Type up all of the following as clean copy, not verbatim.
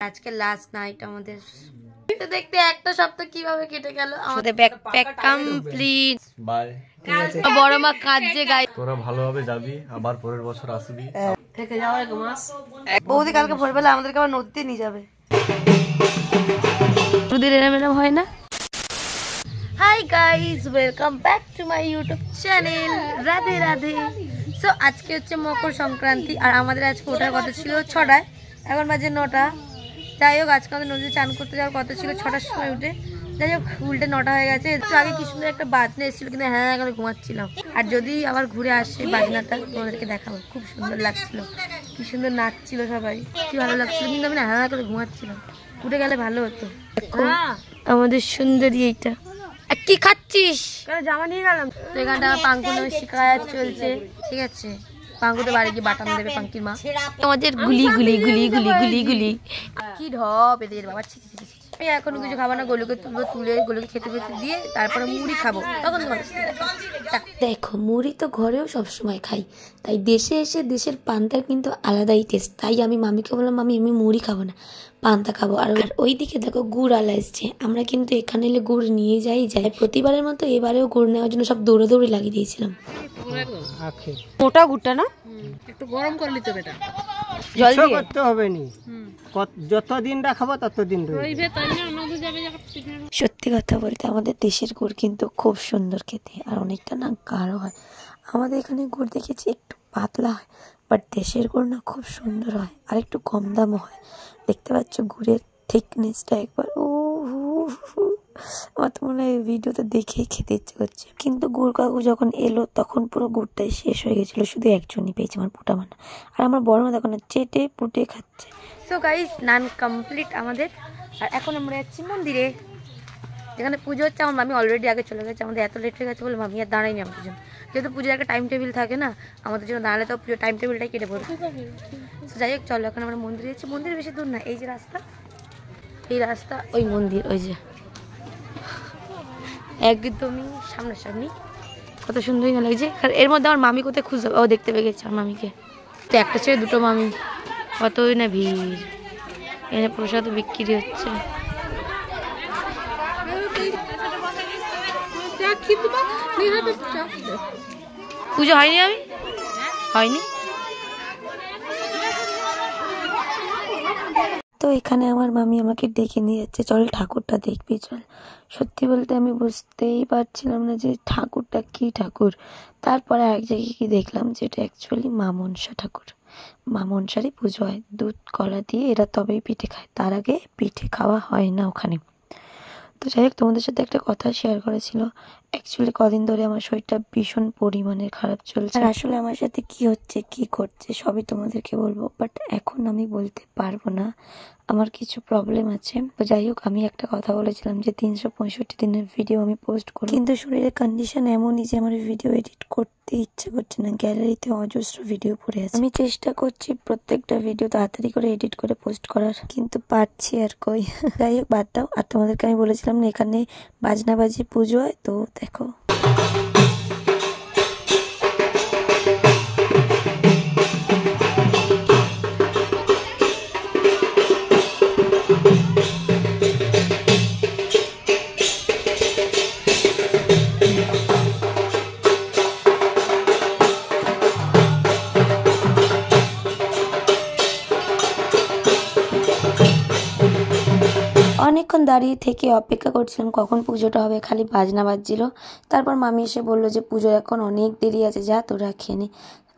আজকে last night আমাদের দেখতে একটা সপ্তাহ কিভাবে কেটে গেল আমাদের ব্যাকপ্যাক কমপ্লিট বাই বড় মা কাজে গাই তোরা ভালোভাবে যাবি আবার পরের বছর আসবি থেকে যাওয়ার মাস বৌদি কালকে ভোরবেলা আমাদেরকে আবার নদীতে নিয়ে যাবে দুদিন এরম হয় না। Hi guys welcome back to my YouTube channel Radhe Radhe. So আজকে হচ্ছে মকর সংক্রান্তি আর আমাদের আজকে ওঠার কথা ছিল 6টায়, এখন বাজে 9টা। যাই হোক আজকে আমাদের নদীতে চান করতে যাওয়ার কথা ছিল 6টার সময় উঠে, যাই হোক উল্টে 9টা হয়ে গেছে। একটু আগে কি সুন্দর একটা বাজনা এসেছিল কিন্তু হ্যাঁ এখন ঘুমাচ্ছিলাম। আর যদি আবার ঘুরে আসে বাজনাটা তোমাদেরকে দেখাবো, খুব সুন্দর লাগছিল, কি সুন্দর নাচছিল সবাই, কি ভালো লাগছিল। কিন্তু আমি না হ্যাঁ করে ঘুমাচ্ছিলাম, উঠে গেলে ভালো হতো। আমাদের সুন্দরী এইটা কি খাচ্ছিস? জামা নিয়ে গেলাম তো এখানটা পাঙ্কু নামে শিকায়াত চলছে, ঠিক আছে? পাঙ্কুতে বাড়ি গিয়ে বাটাম দেবে পাঙ্কির মা। আমাদের গুলি গুলি গুলি গুলি গুলি গুলি কি ঢপ এদের বাবা। আমি এখন কিছু খাবো না, গলুকে তুলবো, তুলে গলুকে খেতে খেতে দিয়ে তারপরে মুড়ি খাবো। তখন দেখো মুড়ি তো ঘরেও সবসময় খাই, তাই দেশে এসে দেশের পান্তার কিন্তু আলাদাই টেস্ট। তাই আমি মামিকে বললাম মামি আমি মুড়ি খাবো না, পান্তা খাবো। আর ওইদিকে দেখো গুড় আলা এসছে, আমরা কিন্তু এখানে এলে গুড় নিয়ে যাই প্রতিবারের মতো এবারেও গুড় নেওয়ার জন্য সব দৌড়াদৌড়ি লাগিয়ে দিয়েছিলাম। মোটা গুড়টা না একটু গরম করে নিতে হবে, জল দিয়ে করতে হবে নি, যতদিন রাখাবো ততদিন রইবে। সত্যি কথা বলতে আমাদের দেশের গুড় কিন্তু খুব সুন্দর খেতে আর অনেকটা না গাঢ় হয়। আমাদের এখানে গুড় দেখেছি একটু পাতলা হয়, বাট দেশের গুড় না খুব সুন্দর হয় আর একটু কম দামও হয়। দেখতে পাচ্ছ গুড়ের থিকনেসটা একবার, ও আমার তো মনে হয় ভিডিওতে দেখেই খেতে ইচ্ছে করছে। কিন্তু গুড় কাকু যখন এলো তখন পুরো গুড়টাই শেষ হয়ে গেছিলো, শুধু একজনই পেয়েছে, আমার পুটা মানা। আর আমার বড় মা দেখো না চেটে পুটে খাচ্ছে। সো গাইস স্নান কমপ্লিট আমাদের, আর এখন আমরা যাচ্ছি মন্দিরে যেখানে পুজো হচ্ছে। আমার মামি অলরেডি আগে চলে গেছে, আমাদের এত লেট হয়ে গেছে বলে মামি আর দাঁড়াইনি আমাদের জন্য, যেহেতু পুজোর একটা টাইম টেবিল থাকে না, আমাদের জন্য দাঁড়ালে তো পুজোর টাইম টেবিলটাই কেটে পড়বে। তো যাই হোক চলো এখন আমরা মন্দিরে যাচ্ছি। মন্দির বেশি দূর না, এই যে রাস্তা, এই রাস্তা ওই মন্দির, ওই যে একদমই সামনাসামনি, কত সুন্দরই না লাগছে। এর মধ্যে আমার মামি কোথায় খুঁজে, ও দেখতে পেয়ে গেছে আমার মামিকে, তো একটা ছেড়ে দুটো মামি, কতই না ভিড়। এখানে প্রসাদ বিক্রি হচ্ছে। পুজো হয়নি, আমি হয়নি তো এখানে আমার মামি আমাকে ডেকে নিয়ে যাচ্ছে, চল ঠাকুরটা দেখবি চল। সত্যি বলতে আমি বুঝতেই পারছিলাম না যে ঠাকুরটা কি ঠাকুর। তারপরে এক জায়গায় কি দেখলাম যে এটা অ্যাকচুয়ালি মা মনসা ঠাকুর। মা মনসারই পুজো হয়, দুধ কলা দিয়ে এরা তবেই পিঠে খায়, তার আগে পিঠে খাওয়া হয় না ওখানে। তো যাই হোক তোমাদের সাথে একটা কথা শেয়ার করেছিল, অ্যাকচুয়ালি কদিন ধরে আমার শরীরটা ভীষণ পরিমাণে খারাপ চলছে। আর আসলে আমার সাথে কি হচ্ছে কি করছে সবই তোমাদেরকে বলবো, বাট এখন আমি বলতে পারবো না, আমার কিছু প্রবলেম আছে। তো যাই হোক আমি একটা কথা বলেছিলাম যে 365 দিনের ভিডিও আমি পোস্ট করব, কিন্তু শরীরের কন্ডিশন এমনই যে আমার ভিডিও এডিট করতে ইচ্ছে করছে না, গ্যালারিতে অজস্র ভিডিও পড়ে আছে। আমি চেষ্টা করছি প্রত্যেকটা ভিডিও তাড়াতাড়ি করে এডিট করে পোস্ট করার, কিন্তু পারছি আর কই। যাই হোক বাদ দাও। আর তোমাদেরকে আমি বলেছিলাম না এখানে বাজনা বাজি পুজো হয়, তো দেখো অনেকক্ষণ দাঁড়িয়ে থেকে অপেক্ষা করছিলাম কখন পুজোটা হবে, খালি বাজনা বাজছিল। তারপর মামি এসে বললো যে পুজোর এখন অনেক দেরি আছে, যা তোরা খেয়ে নে।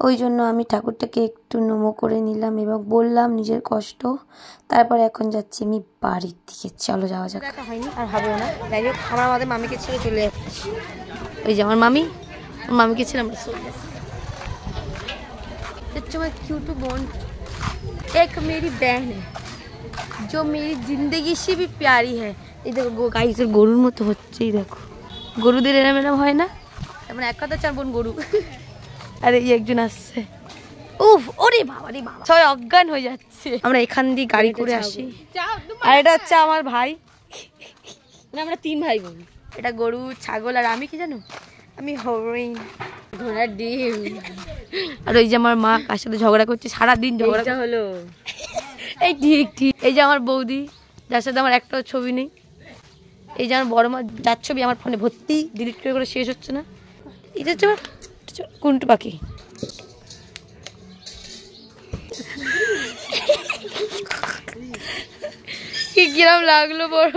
ওই জন্য আমি ঠাকুরটাকে একটু নমো করে নিলাম এবং বললাম নিজের কষ্ট। তারপর এখন যাচ্ছি আমি বাড়ির দিকে, চলো যাওয়া যাক। দেখা হয়নি আর হবেও না। যাই হোক আমরা আমাদের মামিকে ছেড়ে চলে যাচ্ছি। ওই যে আমার মামি, মামিকে ছেড়ে আমরা চলে যাচ্ছি। আমার কিউটু বোন এক মেরি बहन है जो मेरी जिंदगी से भी प्यारी है। এই দেখো গাইসের গরুর মতো হচ্ছে, এই দেখো গরুদের এরম এরম হয় না, মানে এক কথা চার বোন গরু। আরে এই একজন আসছে, উফ ওরে বাবা রে বাবা, সবাই অজ্ঞান হয়ে যাচ্ছে। আমরা এখান দিয়ে গাড়ি করে আসি, আর এটা হচ্ছে আমার ভাই, আমরা 3 ভাই বোন। এটা গরু ছাগল আর আমি কি জানো, আমি হরিণ, ঘোড়ার ডিম। আর ওই যে আমার মা কার সাথে ঝগড়া করছে, সারাদিন ঝগড়া হলো। এই ঠিক ঠিক। এই যে আমার বৌদি, যার সাথে আমার একটাও ছবি নেই। এই যে আমার বড় মা, যার ছবি আমার ফোনে ভর্তি, ডিলিট করে করে শেষ হচ্ছে না। এটা হচ্ছে আমার কুন্টু পাখি। কি কিরম লাগলো বড়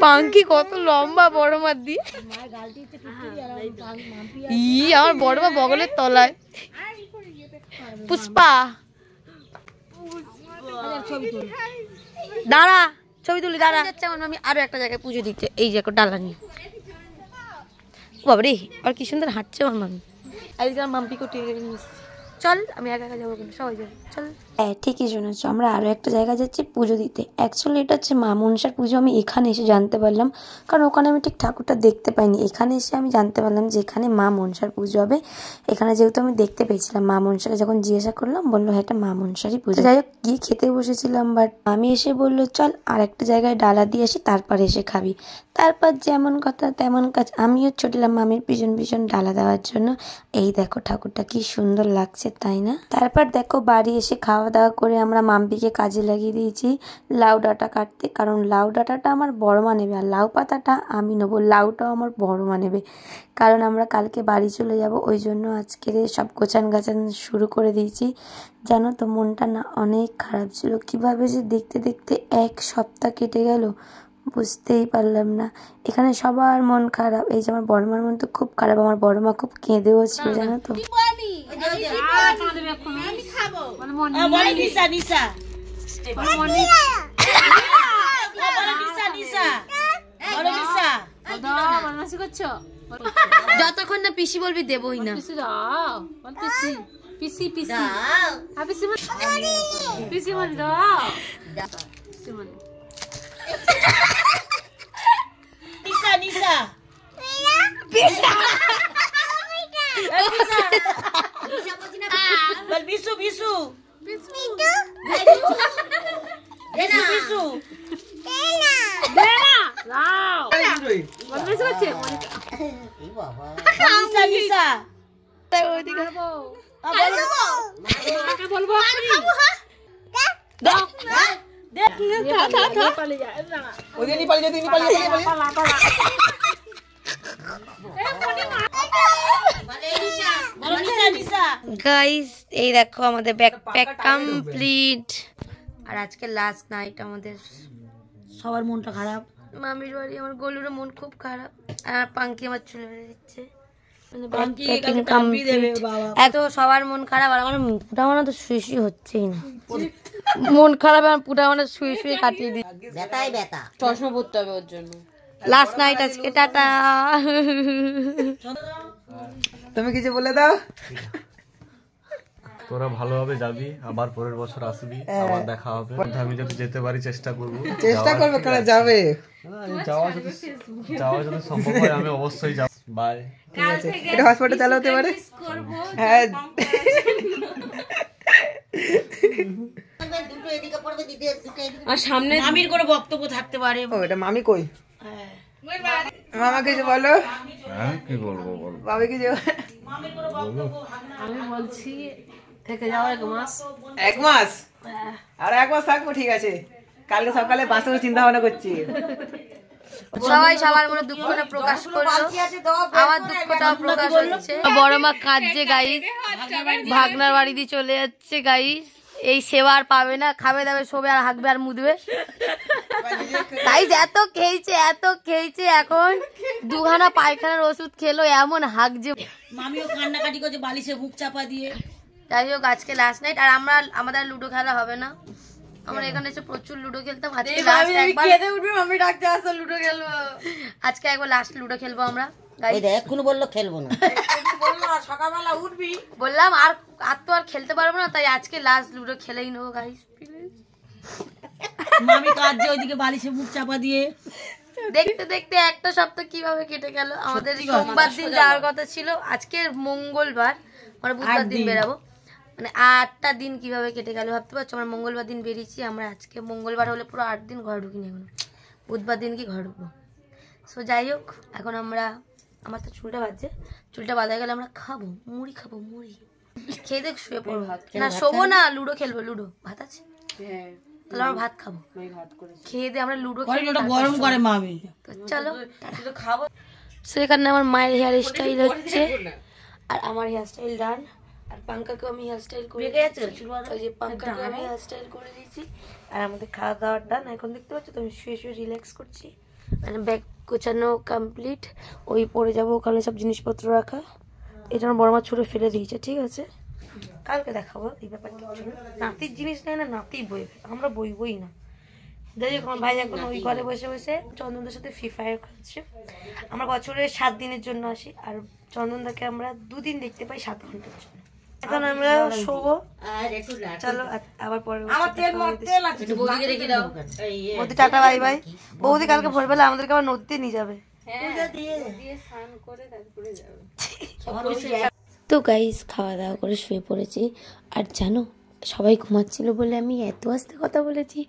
পাঙ্কি, কত লম্বা বড় মার দিয়ে। আমার বড় মা বগলের তলায়। পুষ্পা দাঁড়া, ছবি তুলি দাঁড়া। আমার মামি আরো একটা জায়গায় পুজো দিতে, এই যে ডালা নিয়ে। বাবারে, আর কি সুন্দর হাঁটছে আমার মামি। আজকে আমার মাম্পিকে টেনে নিয়ে এসেছি। চল, আমি একা একা যাবো কিন্তু, সবাই যাবে চল। হ্যাঁ ঠিকই শুনেছো, আমরা আরও একটা জায়গায় যাচ্ছি পুজো দিতে। অ্যাকচুয়ালি এটা হচ্ছে মা মনসার পুজো। আমি এখানে এসে জানতে পারলাম, কারণ ওখানে আমি ঠিক ঠাকুরটা দেখতে পাইনি। এখানে এসে আমি জানতে পারলাম যে এখানে মা মনসার পুজো হবে। এখানে যেহেতু আমি দেখতে পেয়েছিলাম, মা মনসাকে যখন জিজ্ঞাসা করলাম বললো হ্যাঁ এটা মা মনসারই পুজো। যাই হোক, গিয়ে খেতে বসেছিলাম, বাট আমি এসে বললো চল আর একটা জায়গায় ডালা দিয়ে আসি, তারপর এসে খাবি। তারপর যেমন কথা তেমন কাজ, আমিও ছুটলাম মামির পিছন পিছন ডালা দেওয়ার জন্য। এই দেখো ঠাকুরটা কি সুন্দর লাগছে, তাই না? তারপর দেখো বাড়ি এসে খাওয়া দাওয়া করে আমরা মাম্পিকে কাজে লাগিয়ে দিয়েছি লাউ ডাঁটা কাটতে, কারণ লাউ ডাঁটাটা আমার বড় মা নেবে আর লাউ পাতাটা আমি নেবো। লাউটাও আমার বড় মা নেবে, কারণ আমরা কালকে বাড়ি চলে যাব। ওই জন্য আজকের সব গোছান গাছান শুরু করে দিয়েছি। জানো তো, মনটা না অনেক খারাপ ছিল। কিভাবে যে দেখতে দেখতে এক সপ্তাহ কেটে গেল বুঝতেই পারলাম না। এখানে সবার মন খারাপ। এই যে আমার বড় মার মন তো খুব খারাপ, আমার বড় মা খুব কেঁদেও ছিল, জানো তো। যতক্ষণ না পিসি বলবি দেবই না। গাইস এই দেখো আমাদের ব্যাকপ্যাক কমপ্লিট, আর আজকে লাস্ট নাইট আমাদের। সবার মনটা খারাপ। মামির বাড়ি আমার গোলুর মন খুব খারাপ, আর পাঙ্কি আমার চলে দিচ্ছে। এত সবার মন খারাপ, আর আমার পুটা মানে তো শুয়ে শুয়ে হচ্ছেই না। মন খারাপ, আমার পুটা মানে শুয়ে শুয়ে কাটিয়ে দিচ্ছে। চশমা পরতে হবে ওর জন্য। লাস্ট নাইট আজকে, টাটা। তুমি কিছু বলে দাও। তোরা ভালোভাবে যাবি, আবার পরের বছর আসবি, আবার দেখা হবে। আমি যদি যেতে পারি চেষ্টা করবো। কারা যাবে? যাওয়া যদি সম্ভব হয় আমি অবশ্যই যাব। বাই। ঠিক আছে, এটা হসপিটাল চালু হতে পারে। হ্যাঁ, আর সামনে মামির কোনো বক্তব্য থাকতে পারে। ও এটা মামি কই? মামা কিছু বলো। হ্যাঁ কি বলবো বল। বাবা কিছু। আমি বলছি থেকে যাও 1 মাস। 1 মাস? আর 1 মাস থাকবো, ঠিক আছে। কালকে সকালে বাসের চিন্তা ভাবনা করছি। সবাই সবার মনে দুঃখটা প্রকাশ করলো, আমার দুঃখটাও প্রকাশ হচ্ছে। বড় মা কাঁদছে গাইস, ভাগনার বাড়ি দিয়ে চলে যাচ্ছে গাইস। এই সেবা আর পাবে না, খাবে দাবে শোবে আর হাঁকবে আর মুদবে। তাই এত খেয়েছে এখন 2খানা পায়খানার ওষুধ খেলো, এমন হাঁকছে। মামিও কান্নাকাটি করছে বালিশে বুক চাপা দিয়ে। যাই হোক আজকে লাস্ট নাইট, আর আমাদের লুডো খেলা হবে না। আমরা এখানে এসে প্রচুর লুডো খেলতাম। আজকে লাস্ট একবার খেতে উঠবে, মামি ডাকতে আসো লুডো খেলবো। আজকে একবার লাস্ট লুডো খেলবো আমরা। এখনো বললো খেলবো না, সকালবেলা উঠবি বললাম, আর তো আর খেলতে পারবো না, তাই আজকে লাস্ট লুডো খেলেই নেবো গাইস। মামি কাঁদছে ওইদিকে বালিশে বুক চাপা দিয়ে। দেখতে দেখতে একটা সপ্তাহ কিভাবে কেটে গেল। আমাদের সোমবার দিন যাওয়ার কথা ছিল, আজকে মঙ্গলবার, আমরা বুধবার দিন বেরাবো। মানে 8টা দিন কিভাবে কেটে গেল ভাবতে পারছো। আমরা মঙ্গলবার দিন বেরিয়েছি, আমরা আজকে মঙ্গলবার হলে পুরো 8 দিন ঘর ঢুকিনি, এখন বুধবার দিন কি ঘর ঢুকবো। সো যাই হোক, এখন আমরা, আমার তো চুলটা বাজে, চুলটা বাঁধা গেলে আমরা খাবো মুড়ি, খেয়ে দেখ শুয়ে পড়বো। না শোবো না, লুডো খেলবো। লুডো ভাত আছে? তাহলে আমরা ভাত খাবো। খেয়ে দিয়ে আমরা লুডো খেলবো, গরম করে মামি। তো চলো খাবো। সেখানে আমার মায়ের হেয়ার স্টাইল হচ্ছে আর আমার হেয়ার স্টাইল ডান। আর পাঙ্কাকে আমি হেয়ার স্টাইল করে পাঙ্কাকে আমি হেয়ার স্টাইল করে দিয়েছি। আর আমাদের খাওয়া দাওয়ার ডান। এখন দেখতে পাচ্ছ তো আমি শুয়ে শুয়ে রিল্যাক্স করছি। মানে ব্যাগ গোছানো কমপ্লিট। ওই পরে যাবো, ওখানে সব জিনিসপত্র রাখা। এটা আমার বড় মা ছুঁড়ে ফেলে দিয়েছে, ঠিক আছে? কালকে দেখাবো এই ব্যাপার কিছু না। নাতির জিনিস নেই না, নাতি বইবে, আমরা বই না। যাই হোক, আমার ভাই এখন ওই ঘরে বসে বসে চন্দনদার সাথে ফ্রি ফায়ার খেলছে। আমরা বছরে 7 দিনের জন্য আসি, আর চন্দনদাকে আমরা 2 দিন দেখতে পাই 7 ঘন্টার জন্য। এখন আমরা শোবো, চলো আবার পরে। বৌদি টাটা বাই বাই। বৌদি কালকে ভোরবেলা আমাদেরকে আবার নদীতে নিয়ে যাবে। তো গাইস খাওয়া দাওয়া করে শুয়ে পড়েছি। আর জানো সবাই ঘুমাচ্ছিল বলে আমি এত আস্তে কথা বলেছি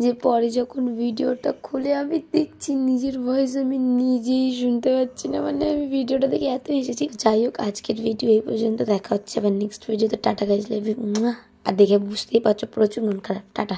যে পরে যখন ভিডিওটা খুলে আমি দেখছি নিজের ভয়েস আমি নিজেই শুনতে পাচ্ছি না। মানে আমি ভিডিওটা দেখে এত এসেছি। যাই হোক, আজকের ভিডিও এই পর্যন্ত। দেখা হচ্ছে আবার নেক্সট ভিডিওতে। Tata guys, love you. আর দেখে বুঝতেই পারছো প্রচুর মন খারাপ। টাটা।